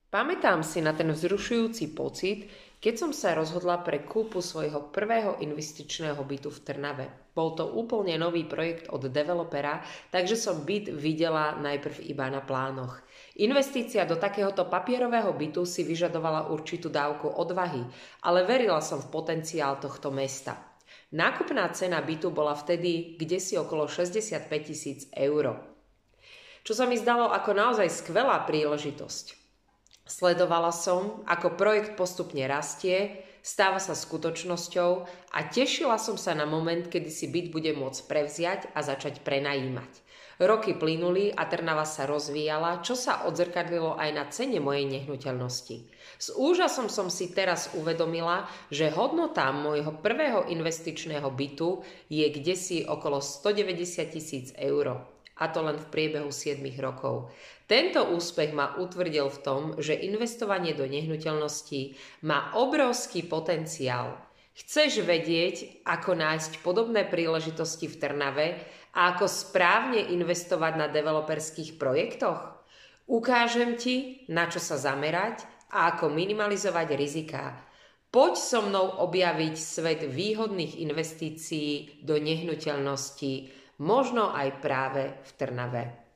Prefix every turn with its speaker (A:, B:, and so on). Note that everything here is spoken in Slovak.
A: Pamätám si na ten vzrušujúci pocit, keď som sa rozhodla pre kúpu svojho prvého investičného bytu v Trnave. Bol to úplne nový projekt od developera, takže som byt videla najprv iba na plánoch. Investícia do takéhoto papierového bytu si vyžadovala určitú dávku odvahy, ale verila som v potenciál tohto mesta. Nákupná cena bytu bola vtedy kdesi okolo 65 000 eur, čo sa mi zdalo ako naozaj skvelá príležitosť. Sledovala som, ako projekt postupne rastie, stáva sa skutočnosťou a tešila som sa na moment, kedy si byt bude môcť prevziať a začať prenajímať. Roky plynuli a Trnava sa rozvíjala, čo sa odzrkadlilo aj na cene mojej nehnuteľnosti. S úžasom som si teraz uvedomila, že hodnota môjho prvého investičného bytu je kdesi okolo 190 000 eur. A to len v priebehu 7 rokov. Tento úspech ma utvrdil v tom, že investovanie do nehnuteľností má obrovský potenciál. Chceš vedieť, ako nájsť podobné príležitosti v Trnave a ako správne investovať na developerských projektoch? Ukážem ti, na čo sa zamerať a ako minimalizovať riziká. Poď so mnou objaviť svet výhodných investícií do nehnuteľností, možno aj práve v Trnave.